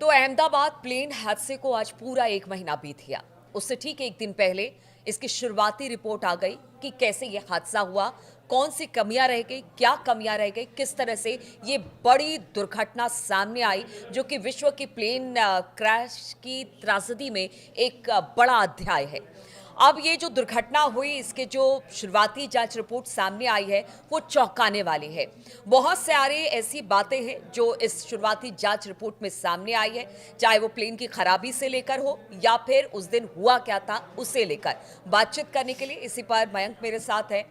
तो अहमदाबाद प्लेन हादसे को आज पूरा 1 महीना बीत गया। उससे ठीक 1 दिन पहले इसकी शुरुआती रिपोर्ट आ गई कि कैसे ये हादसा हुआ, कौन सी कमियां रह गई, क्या कमियां रह गई, किस तरह से ये बड़ी दुर्घटना सामने आई, जो कि विश्व की प्लेन क्रैश की त्रासदी में एक बड़ा अध्याय है। अब ये जो दुर्घटना हुई, इसके जो शुरुआती जांच रिपोर्ट सामने आई है, वो चौंकाने वाली है। बहुत सारे ऐसी बातें हैं जो इस शुरुआती जांच रिपोर्ट में सामने आई है, चाहे वो प्लेन की खराबी से लेकर हो या फिर उस दिन हुआ क्या था उसे लेकर। बातचीत करने के लिए इसी पर मयंक मेरे साथ है।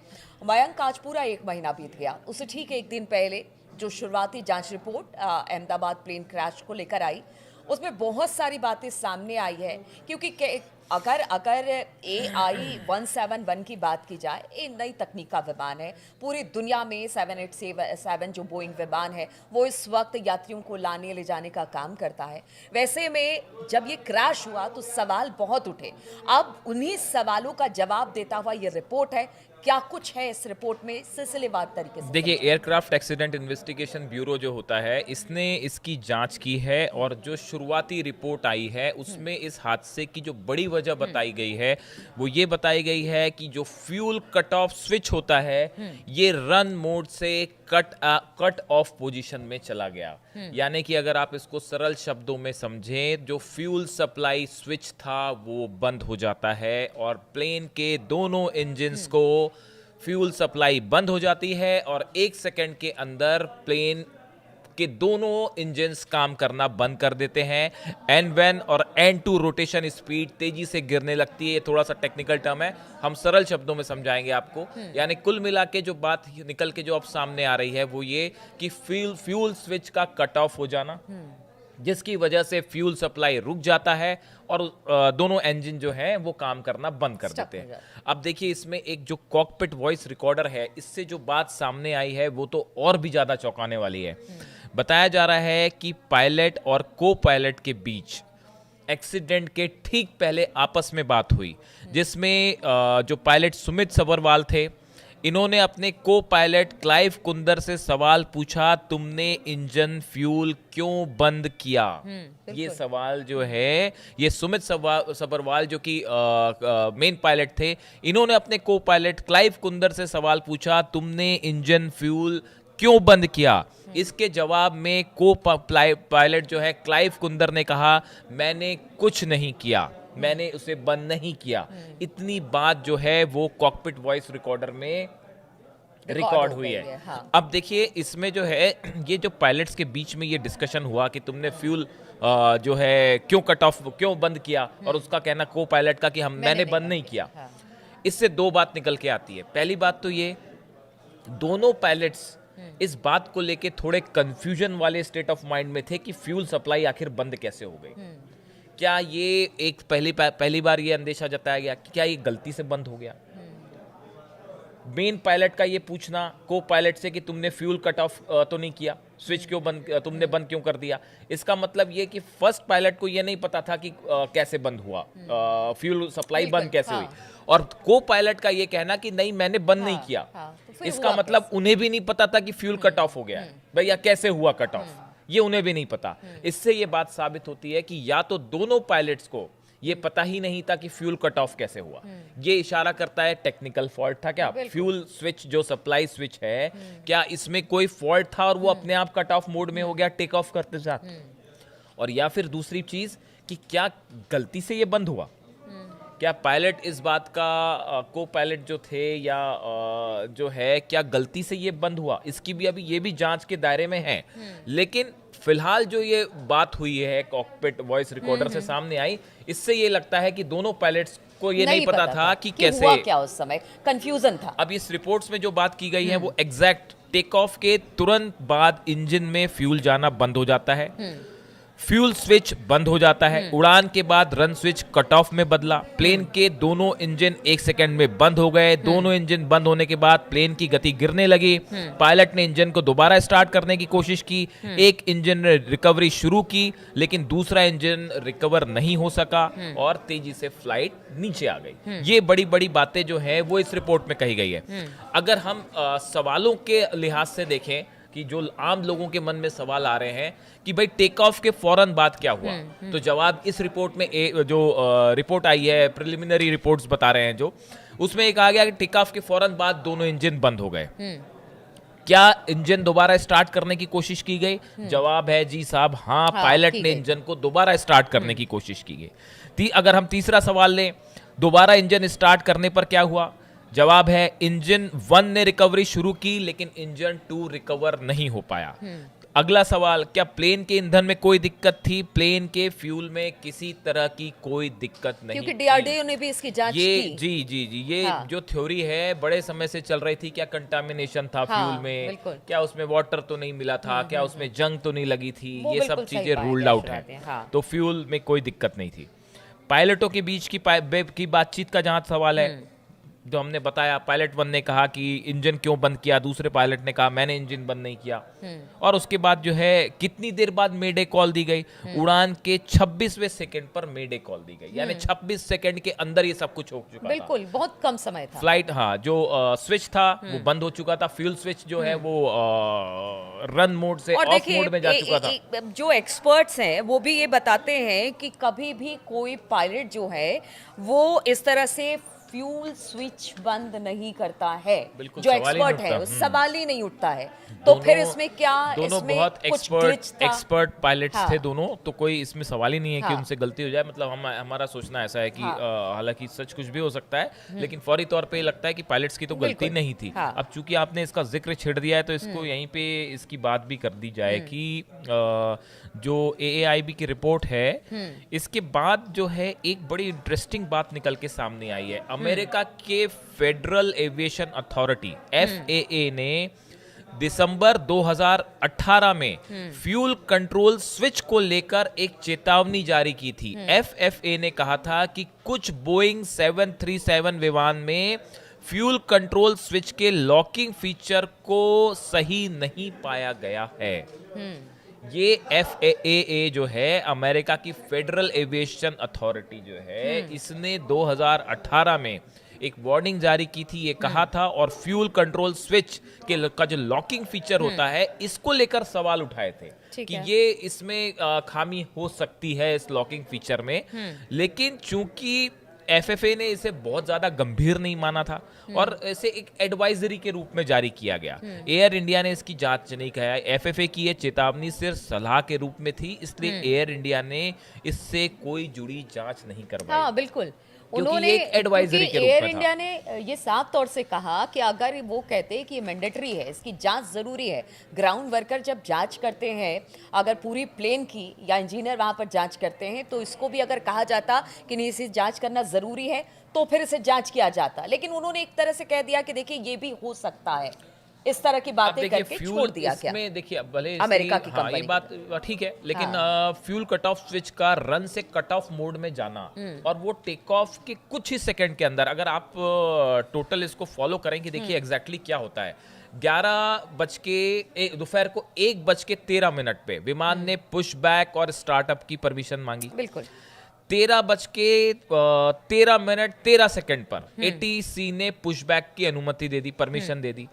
मयंक, आज पूरा 1 महीना बीत गया, उससे ठीक 1 दिन पहले जो शुरुआती जांच रिपोर्ट अहमदाबाद प्लेन क्रैश को लेकर आई, उसमें बहुत सारी बातें सामने आई है। क्योंकि अगर अगर AI-171 की बात की जाए, ये नई तकनीक का विमान है। पूरी दुनिया में 787 जो बोइंग विमान है, वो इस वक्त यात्रियों को लाने ले जाने का काम करता है। वैसे में जब ये क्रैश हुआ तो सवाल बहुत उठे। अब उन्हीं सवालों का जवाब देता हुआ ये रिपोर्ट है। क्या कुछ है इस रिपोर्ट में, सिलसिलेवार तरीके से देखिए, एयरक्राफ्ट एक्सीडेंट इन्वेस्टिगेशन ब्यूरो जो होता है, इसने इसकी जांच की है और जो शुरुआती रिपोर्ट आई है उसमें इस हादसे की जो बड़ी वजह बताई गई है वो ये बताई गई है कि जो फ्यूल कट ऑफ स्विच होता है ये रन मोड से कट ऑफ पोजीशन में चला गया। यानी कि अगर आप इसको सरल शब्दों में समझें, जो फ्यूल सप्लाई स्विच था वो बंद हो जाता है और प्लेन के दोनों इंजन्स को फ्यूल सप्लाई बंद हो जाती है और 1 सेकंड के अंदर प्लेन के दोनों इंजन्स काम करना बंद कर देते हैं। N1 और N2 रोटेशन स्पीड तेजी से गिरने लगती है। थोड़ा सा टेक्निकल टर्म है, हम सरल शब्दों में समझाएंगे आपको। यानी कुल मिला के जो बात निकल के जो अब सामने आ रही है वो ये कि फ्यूल स्विच का कट ऑफ हो जाना, जिसकी वजह से फ्यूल सप्लाई रुक जाता है और दोनों इंजन जो है वो काम करना बंद कर देते हैं। अब देखिए, इसमें एक जो कॉकपिट वॉइस रिकॉर्डर है, इससे जो बात सामने आई है वो तो और भी ज्यादा चौंकाने वाली है। बताया जा रहा है कि पायलट और को पायलट के बीच एक्सीडेंट के ठीक पहले आपस में बात हुई, जिसमें जो पायलट सुमित सबरवाल थे, इन्होंने अपने को पायलट क्लाइव कुंदर से सवाल पूछा, तुमने इंजन फ्यूल क्यों बंद किया। ये सवाल जो है, ये सुमित सबरवाल जो कि मेन पायलट थे, इन्होंने अपने को पायलट क्लाइव कुंदर से सवाल पूछा, तुमने इंजन फ्यूल क्यों बंद किया। इसके जवाब में को पायलट जो है क्लाइव कुंदर ने कहा, मैंने कुछ नहीं किया, मैंने उसे बंद नहीं किया। इतनी बात जो है वो कॉकपिट वॉइस रिकॉर्डर में रिकॉर्ड हुई है। हाँ। अब देखिए, इसमें जो है ये जो पायलट्स के बीच में ये डिस्कशन हुआ कि तुमने फ्यूल जो है क्यों कट ऑफ, क्यों बंद किया, और उसका कहना को पायलट का कि मैंने बंद नहीं किया। हाँ। इससे 2 बात निकल के आती है। पहली बात तो ये, दोनों पायलट्स इस बात को लेके थोड़े कंफ्यूजन वाले स्टेट ऑफ माइंड में थे कि फ्यूल सप्लाई आखिर बंद कैसे हो गई। क्या ये एक पहली बार ये अंदेशा जताया गया कि क्या ये गलती से बंद हो गया। मेन पायलट का ये पूछना को पायलट से कि तुमने फ्यूल कट ऑफ तो नहीं किया, स्विच क्यों बंद, तुमने बंद क्यों कर दिया। इसका मतलब ये कि फर्स्ट पायलट को ये नहीं पता था कि कैसे बंद हुआ, फ्यूल सप्लाई बंद कैसे हुई। और को पायलट का ये कहना कि नहीं, मैंने बंद नहीं किया। तो इसका मतलब उन्हें भी नहीं पता था कि फ्यूल कट ऑफ हो गया है भैया, कैसे हुआ कट ऑफ, ये उन्हें भी नहीं पता। इससे ये बात साबित होती है कि या तो दोनों पायलट्स को ये पता ही नहीं था कि फ्यूल कट ऑफ कैसे हुआ। ये इशारा करता है टेक्निकल फॉल्ट था क्या, फ्यूल स्विच जो सप्लाई स्विच है, क्या इसमें कोई फॉल्ट था और वो अपने आप कट ऑफ मोड में हो गया टेक ऑफ करते साथ। और या फिर दूसरी चीज कि क्या गलती से ये बंद हुआ, क्या पायलट इस बात का को पायलट जो थे या जो है, क्या गलती से ये बंद हुआ, इसकी भी अभी ये भी जांच के दायरे में है। लेकिन फिलहाल जो ये बात हुई है कॉकपिट वॉइस रिकॉर्डर से सामने आई, इससे ये लगता है कि दोनों पायलट्स को ये नहीं पता था कि कैसे हुआ क्या, उस समय कंफ्यूजन था। अब इस रिपोर्ट्स में जो बात की गई है वो एग्जैक्ट टेक ऑफ के तुरंत बाद इंजन में फ्यूल जाना बंद हो जाता है, फ्यूल स्विच बंद हो जाता है, उड़ान के बाद रन स्विच कट ऑफ में बदला, प्लेन के दोनों इंजन 1 सेकंड में बंद हो गए। दोनों इंजन बंद होने के बाद प्लेन की गति गिरने लगी। पायलट ने इंजन को दोबारा स्टार्ट करने की कोशिश की, एक इंजन ने रिकवरी शुरू की लेकिन दूसरा इंजन रिकवर नहीं हो सका और तेजी से फ्लाइट नीचे आ गई। ये बड़ी बड़ी बातें जो है वो इस रिपोर्ट में कही गई है। अगर हम सवालों के लिहाज से देखें कि जो आम लोगों के मन में सवाल आ रहे हैं कि भाई टेक ऑफ के फौरन बाद क्या हुआ। तो जवाब इस रिपोर्ट में जो रिपोर्ट आई है, प्रिलिमिनरी रिपोर्ट्स बता रहे हैं जो, उसमें एक आ गया कि टेक ऑफ के फौरन बाद दोनों इंजन बंद हो गए। क्या इंजन दोबारा स्टार्ट करने की कोशिश की गई? जवाब है जी साहब हाँ, पायलट ने इंजन को दोबारा स्टार्ट करने की कोशिश की गई। अगर हम तीसरा सवाल लें, दोबारा इंजन स्टार्ट करने पर क्या हुआ? जवाब है इंजन 1 ने रिकवरी शुरू की लेकिन इंजन 2 रिकवर नहीं हो पाया। अगला सवाल, क्या प्लेन के ईंधन में कोई दिक्कत थी? प्लेन के फ्यूल में किसी तरह की कोई दिक्कत नहीं, क्योंकि डीआरडीओ ने भी इसकी जांच की। जी ये जो थ्योरी है बड़े समय से चल रही थी, क्या कंटामिनेशन था फ्यूल में, क्या उसमें वाटर तो नहीं मिला था, क्या उसमें जंग तो नहीं लगी थी, ये सब चीजें रूल्ड आउट है। तो फ्यूल में कोई दिक्कत नहीं थी। पायलटों के बीच की बातचीत का जहां सवाल है, जो हमने बताया, पायलट 1 ने कहा कि इंजन क्यों बंद किया, दूसरे पायलट ने कहा मैंने इंजन बंद नहीं किया। और उसके बाद जो है कितनी देर बाद मेडे कॉल दी गई? उड़ान के 26वें सेकंड पर मेडे कॉल दी गई, यानी 26 सेकंड के अंदर ये सब कुछ हो चुका था। बिल्कुल, बहुत कम समय था। फ्लाइट, हाँ, जो स्विच था वो बंद हो चुका था, फ्यूल स्विच जो है वो रन मोड से ऑफ मोड में जा चुका था। जो एक्सपर्ट्स हैं वो भी ये बताते हैं कि कभी भी कोई पायलट जो है वो इस तरह से फ्यूल स्विच बंद नहीं करता है। जो एक्सपर्ट है उस सवाल ही नहीं उठता है। तो फिर इसमें क्या, दोनों इसमें बहुत एक्सपर्ट पायलट्स थे दोनों, तो कोई इसमें सवाल ही नहीं है कि उनसे गलती हो जाए। मतलब हमारा सोचना ऐसा है कि हालांकि सच कुछ भी हो सकता है, लेकिन फौरी तौर पे लगता है कि पायलट्स की तो गलती नहीं थी। अब चूंकि आपने इसका जिक्र छेड़ दिया है तो इसको यहीं पे इसकी बात भी कर दी जाए कि जो AAIB की रिपोर्ट है, इसके बाद जो है एक बड़ी इंटरेस्टिंग बात निकल के सामने आई है। अमेरिका के फेडरल एविएशन अथॉरिटी FAA ने दिसंबर 2018 में फ्यूल कंट्रोल स्विच को लेकर एक चेतावनी जारी की थी। FAA ने कहा था कि कुछ बोइंग 737 विमान में फ्यूल कंट्रोल स्विच के लॉकिंग फीचर को सही नहीं पाया गया है। ये FAA जो है, अमेरिका की फेडरल एविएशन अथॉरिटी जो है, इसने 2018 में एक वार्निंग जारी की थी, ये कहा था, और फ्यूल कंट्रोल स्विच का जो लॉकिंग फीचर होता है इसको लेकर सवाल उठाए थे कि ये इसमें खामी हो सकती है इस लॉकिंग फीचर में। लेकिन चूंकि FFA ने इसे बहुत ज्यादा गंभीर नहीं माना था और इसे एक एडवाइजरी के रूप में जारी किया गया। एयर इंडिया ने इसकी जांच नहीं किया। FFA की ये चेतावनी सिर्फ सलाह के रूप में थी, इसलिए एयर इंडिया ने इससे कोई जुड़ी जांच नहीं करवाई। हाँ, बिल्कुल। उन्होंने एक एडवाइजरी के रूप में एयर इंडिया ने ये साफ तौर से कहा कि अगर वो कहते हैं कि ये मैंडेटरी है, इसकी जांच जरूरी है। ग्राउंड वर्कर जब जांच करते हैं, अगर पूरी प्लेन की या इंजीनियर वहां पर जांच करते हैं, तो इसको भी अगर कहा जाता कि नहीं इसे जांच करना जरूरी है तो फिर इसे जांच किया जाता। लेकिन उन्होंने एक तरह से कह दिया कि देखिए ये भी हो सकता है, इस तरह की बातें करके छोड़ दिया गया। इसमें देखिए भले अमेरिका की कंपनी, ये बात ठीक है, लेकिन फ्यूल कट ऑफ स्विच का रन से कट ऑफ मोड में जाना और वो टेक ऑफ के कुछ ही सेकंड के अंदर, अगर आप टोटल इसको फॉलो करें कि देखिए एग्जैक्टली क्या होता है। दोपहर को 1:13 पे विमान ने पुश बैक और स्टार्टअप की परमिशन मांगी। बिल्कुल। 13:13 पर ATC ने पुशबैक की अनुमति दे दी, परमिशन दे दी।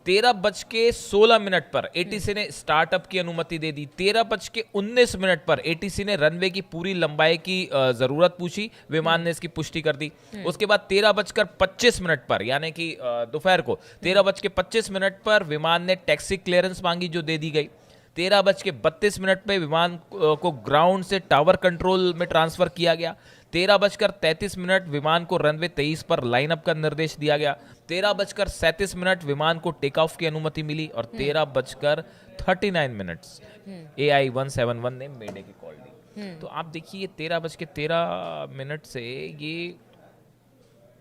13:16 पर ATC ने स्टार्टअप की अनुमति दे दी। 13:19 पर ATC ने रनवे की पूरी लंबाई की जरूरत पूछी, विमान ने इसकी पुष्टि कर दी। उसके बाद 13:25 पर, यानी कि दोपहर को 13:25 पर विमान ने टैक्सी क्लियरेंस मांगी, जो दे दी गई। 13:32 पे विमान को ग्राउंड से टावर कंट्रोल में ट्रांसफर किया गया। 13:33 विमान को रनवे 23 पर लाइनअप का निर्देश दिया गया। 13:37 विमान को टेक ऑफ की अनुमति मिली और 13:39 AI-171 ने मेडे की कॉल दी। तो आप देखिए 13:13 से ये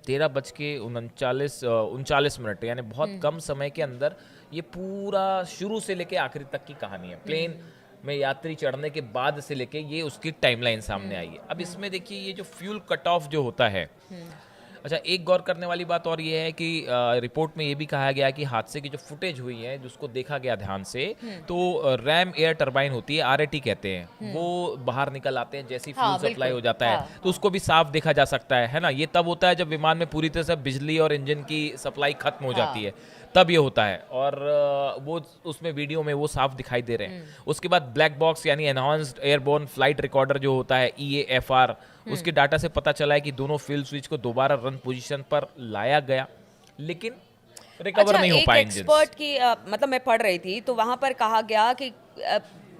13:39 यानी बहुत कम समय के अंदर ये पूरा शुरू से लेके आखिरी तक की कहानी है। प्लेन में यात्री चढ़ने के बाद से लेके ये उसकी टाइमलाइन सामने आई है। अब इसमें देखिए ये जो फ्यूल कट ऑफ जो होता है, अच्छा एक गौर करने वाली बात और ये है कि रिपोर्ट में ये भी कहा गया कि हादसे की जो फुटेज हुई है जिसको देखा गया ध्यान से, तो रैम एयर टरबाइन होती है, RAT कहते हैं, वो बाहर निकल आते हैं जैसे ही फ्यूल सप्लाई हो जाता है, तो उसको भी साफ देखा जा सकता है ना। ये तब होता है जब विमान में पूरी तरह से बिजली और इंजन की सप्लाई खत्म हो जाती है। तब ये होता है। और वो उसमें वीडियो में वो साफ दिखाई दे रहे हैं। उसके बाद ब्लैक बॉक्स यानी एनहांस्ड एयरबोर्न फ्लाइट रिकॉर्डर जो होता है EAFR, उसके डाटा से पता चला है कि दोनों फ्यूल स्विच को दोबारा रन पोजीशन पर लाया गया, लेकिन रिकवर नहीं हो एक पाए एक्सपर्ट की मतलब मैं पढ़ रही थी तो वहां पर कहा गया कि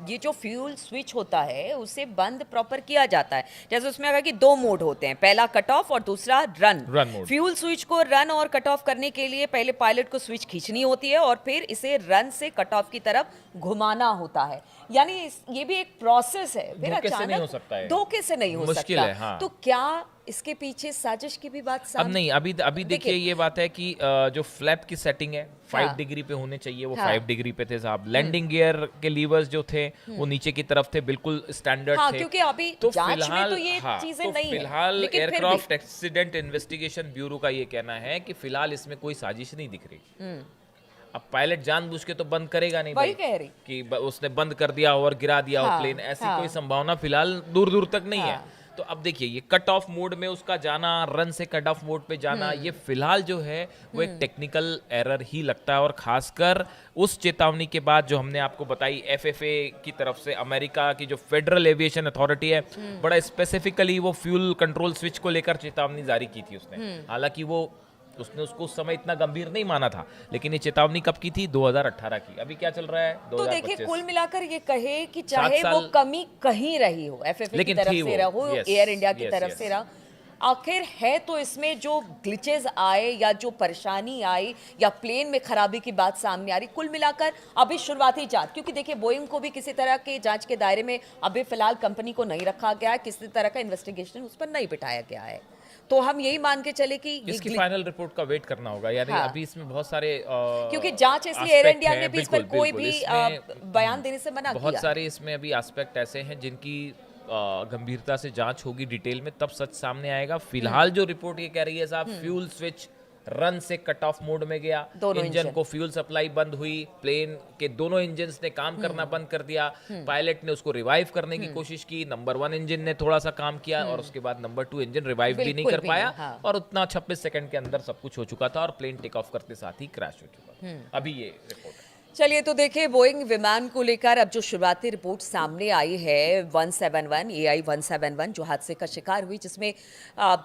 ये जो फ्यूल स्विच होता है उसे बंद प्रॉपर किया जाता है। जैसे उसमें कहा कि दो मोड होते हैं, पहला कट ऑफ और दूसरा रन मोड। फ्यूल स्विच को रन और कट ऑफ करने के लिए पहले पायलट को स्विच खींचनी होती है और फिर इसे रन से कट ऑफ की तरफ घुमाना होता है। यानी ये भी एक प्रोसेस है, फिर धोखे से नहीं हो अचानक सकता है, धोखे से नहीं हो मुश्किल सकता है, हाँ। तो क्या इसके पीछे साजिश की भी बात अब सामने नहीं, अभी देखिए ये बात है कि जो फ्लैप की सेटिंग है 5 हाँ। डिग्री पे होने चाहिए, वो हाँ। 5 डिग्री पे थे साहब। लैंडिंग गियर के लीवर्स जो थे वो नीचे की तरफ थे, बिल्कुल स्टैंडर्ड हाँ, थे। क्योंकि अभी तो जांच में फिलहाल तो ये चीजें नहीं है, फिलहाल लेकिन फिर भी। एयरक्राफ्ट एक्सीडेंट इन्वेस्टिगेशन ब्यूरो का ये कहना है कि फिलहाल इसमें कोई साजिश नहीं दिख रही। अब पायलट जानबूझ के तो बंद करेगा नहीं वही भाई कह रही कि उसने बंद कर दिया और गिरा दिया हो हाँ, प्लेन, ऐसी हाँ। कोई संभावना फिलहाल दूर दूर तक नहीं है। हाँ। तो अब देखिए ये कट ऑफ मोड में उसका जाना, रन से कट ऑफ मोड पे जाना, ये फिलहाल जो है वो एक टेक्निकल एरर ही लगता है। और खासकर उस चेतावनी के बाद जो हमने आपको बताई FAA की तरफ से, अमेरिका की जो फेडरल एविएशन अथॉरिटी है, बड़ा स्पेसिफिकली वो फ्यूल कंट्रोल स्विच को लेकर चेतावनी जारी की थी उसने। हालांकि उसने उसको उस समय इतना गंभीर नहीं माना था, लेकिन ये चेतावनी कब की थी? 2018 की। अभी क्या चल रहा है? तो 2025। देखिए कुल मिलाकर ये कहे कि चाहे वो साल- कमी कहीं रही हो, FAA की लेकिन तरफ थी से वो, रहो, yes, एयर इंडिया की yes, तरफ yes. से रहा, आखिर है तो इसमें जो ग्लिचेस आए या जो परेशानी आई या प्लेन में खराबी की बात सामने आ रही, कुल मिलाकर अभी शुरुआती जांच, क्योंकि देखिए बोइंग को भी किसी तरह के जांच के दायरे में अभी फिलहाल कंपनी को नहीं रखा गया है, किसी तरह का इन्वेस्टिगेशन उस पर नहीं बिठाया गया है। तो हम यही मान के चले कि ये इसकी फाइनल रिपोर्ट का वेट करना होगा, यानी हाँ। अभी इसमें बहुत सारे क्योंकि जांच इसलिए एयर aspect इंडिया हैं, ने भी इस पर बिल्कुल, कोई बिल्कुल, भी इसमें बयान देने से मना बहुत किया। सारे इसमें अभी एस्पेक्ट ऐसे हैं जिनकी गंभीरता से जांच होगी डिटेल में, तब सच सामने आएगा। फिलहाल जो रिपोर्ट ये कह रही है साहब, फ्यूल स्विच रन से कट ऑफ मोड में गया, दोनों इंजन को फ्यूल सप्लाई बंद हुई, प्लेन के दोनों इंजन्स ने काम करना बंद कर दिया, पायलट ने उसको रिवाइव करने की कोशिश की, नंबर 1 इंजन ने थोड़ा सा काम किया और उसके बाद नंबर 2 इंजन रिवाइव भी नहीं बिल्कुल कर भी पाया, नहीं, हाँ। और उतना 26 सेकंड के अंदर सब कुछ हो चुका था और प्लेन टेक ऑफ करते साथ ही क्रैश हो चुका। अभी ये रिपोर्ट है। चलिए तो देखिए बोइंग विमान को लेकर अब जो शुरुआती रिपोर्ट सामने आई है 171 AI 171 जो हादसे का शिकार हुई, जिसमें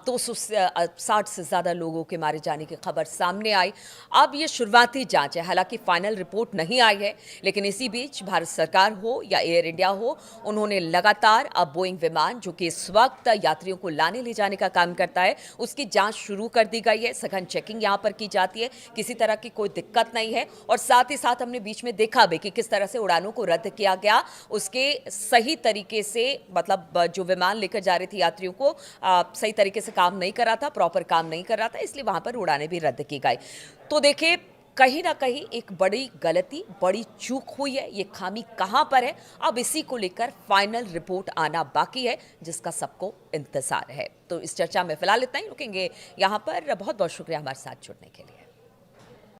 260 से ज़्यादा लोगों के मारे जाने की खबर सामने आई। अब ये शुरुआती जांच है, हालांकि फाइनल रिपोर्ट नहीं आई है, लेकिन इसी बीच भारत सरकार हो या एयर इंडिया हो, उन्होंने लगातार अब बोइंग विमान जो कि इस वक्त यात्रियों को लाने ले जाने का काम करता है, उसकी जाँच शुरू कर दी गई है। सघन चेकिंग यहाँ पर की जाती है, किसी तरह की कोई दिक्कत नहीं है। और साथ ही साथ हमने बीच में देखा भी कि किस तरह से उड़ानों को रद्द किया गया, उसके सही तरीके से, मतलब जो विमान लेकर जा रही थी यात्रियों को सही तरीके से काम नहीं कर रहा था, प्रॉपर काम नहीं कर रहा था, इसलिए वहां पर उड़ानें भी रद्द की गई। तो देखिए कहीं ना कहीं एक बड़ी गलती, बड़ी चूक हुई है। ये खामी कहां पर है, अब इसी को लेकर फाइनल रिपोर्ट आना बाकी है, जिसका सबको इंतजार है। तो इस चर्चा में फिलहाल इतना ही, रुकेंगे यहां पर। बहुत बहुत शुक्रिया हमारे साथ जुड़ने के लिए।